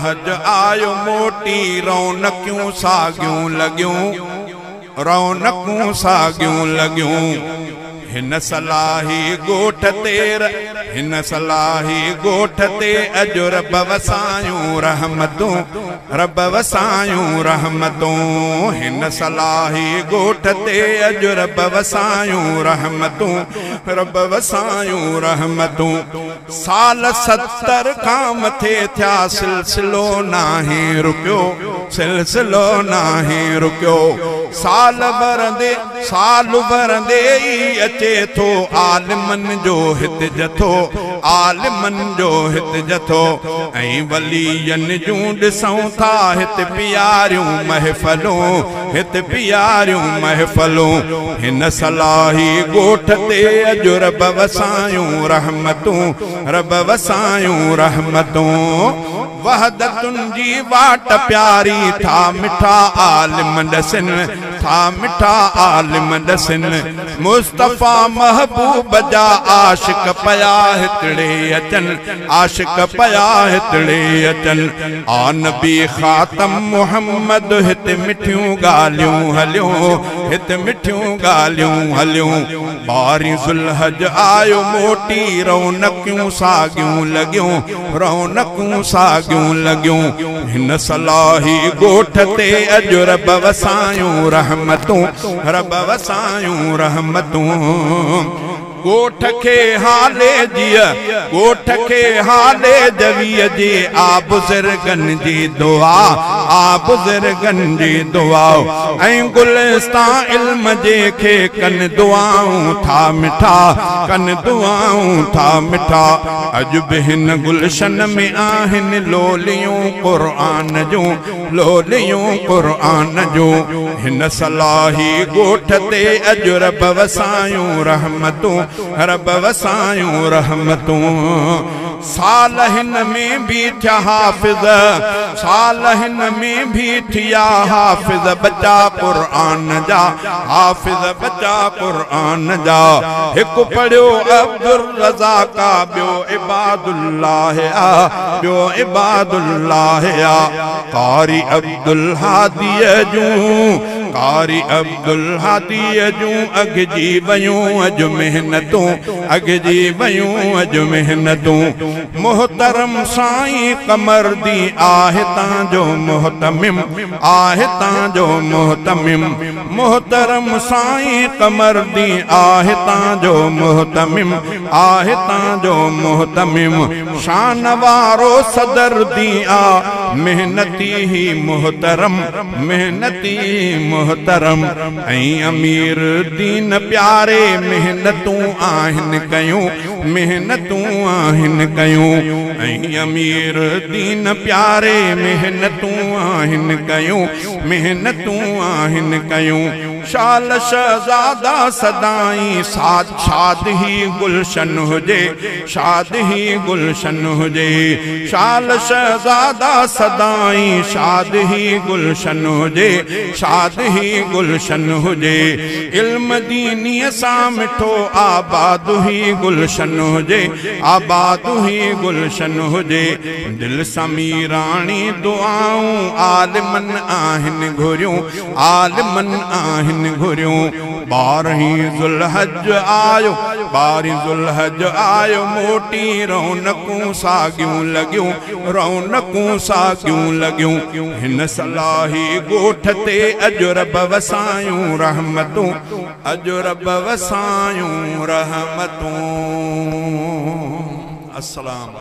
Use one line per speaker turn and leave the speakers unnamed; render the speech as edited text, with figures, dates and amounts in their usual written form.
हज आयो मोटी रौनकियूं सागियूं लॻियूं, रौनकूं सागियूं लॻियूं। हिन सलाही ॻोठ ते हिन सलाही ॻोठ ते अॼु रब वसायूं रहमतूं, रब वसायूं रहमतूं। हिन सलाही ॻोठ ते अॼु रब वसायूं रहमतूं, रब वसायूं रहमतूं। साल 70 खां मथे थिया सिलसिलो नाहे रुकियो, सिलसिलो नाहे रुकियो। साल भरंदे ई अचे थो आलिमन जो हित जथो, आलिमन जो हित जथो। ऐं वलीयन जूं ॾिसूं था हित प्यारियूं महफ़लूं, हित प्यारियूं महफ़लूं। हिन सलाही ॻोठ ते अॼु रब वसायूं रहमतूं, रब वसायूं रहमतूं। वहदतुनि जी वाट प्यारी था मिठा आलिम ॾसनि, था मिठा आलिम ॾसनि। मुस्तफ़ा महबूब जा आशिक पया हितड़े अचनि, आशिक पया हितड़े अचनि। आ नबी ख़ातम मुहम्मद हित मिठियूं ॻाल्हियूं हलियूं, हित मिठियूं ॻाल्हियूं हलियूं। 12 ज़ुल्हज आयो मोटी रौनकियूं सागियूं लॻियूं, रौनकूं सागियूं लॻियूं। हिन सलाही ॻोठ ते अॼु रब वसायूं रहमतूं, रब वसायूं रहमतूं। ॻोठ खे हाले जिया, ॻोठ खे हाले जवीअ जे आ बुज़ुर्गनि जी दुआ, आ बुज़ुर्गनि जी दुआ। ऐं गुलिस्तान इल्म जे खे कनि दुआऊं था मिठा, कनि दुआऊं था मिठा। अॼु बि हिन गुलशन में आहिनि लोलियूं क़ुर्आन जूं, लोलियूं क़ुर्आन जूं। हिन सलाही ॻोठ ते अॼु रब वसायूं रहमतूं, रब वसायूं रहमतूं। साल हिन में भी थिया हाफ़िज़, साल हिन में भी थिया हाफ़िज़ बचा क़ुर्आन जा, हाफ़िज़ बचा क़ुर्आन जा। हिकु पढ़ियो अब्दुल रज़ाक़ आ, ॿियो इबादुल्लाह आ, ॿियो इबादुल्लाह आ। कारी अब्दुल हादीअ जूं, कारी अब्दुल हादीअ जूं अॻिजी वयूं अॼु मेहनतूं, अॻिजी वयूं अॼु मेहनतूं। मोहतरम साईं कमरदी आहे तांजो मोहतमिम, आहे तांजो मोहतमिम। मोहतरम साईं कमरदी आहे तांजो मोहतमिम, आहे तांजो मोहतमिम। शान वारो सदर दी आ मेहनती ही मोहतरम, मेहनती मोहतरम। ऐं अमीर दीन प्यारे मेहनतूं आहिनि कयूं, मेहनतूं आहिनि कयूं। ऐं अमीर दीन प्यारे मेहनतूं आहिनि कयूं, मेहनतूं आहिनि कयूं। शाल शहज़ादा सदाई साद शाद ही गुलशन हुजे, शाद ही गुलशन हुजे। शाल शहज़ादा सदाई शाद ही गुलशन हुजे, शाद ही गुलशन हुजे। इल्म दीनीअ सां मिठो आबाद ही गुलशन हुजे, आबाद ही गुलशन हुजे। दिल समीराणी दुआऊं आलिमन आहिनि घुरियूं, आलिमन आहिनि घुरियूं। 12 ज़ुल्हज आयो, 12 ज़ुल्हज आयो मोटी रौनकूं सागियूं लॻियूं, रौनकूं सागियूं लॻियूं। हिन सलाही ॻोठ ते अॼु रब वसायूं रहमतूं, अॼु रब वसायूं रहमतूं। अस्सलाम।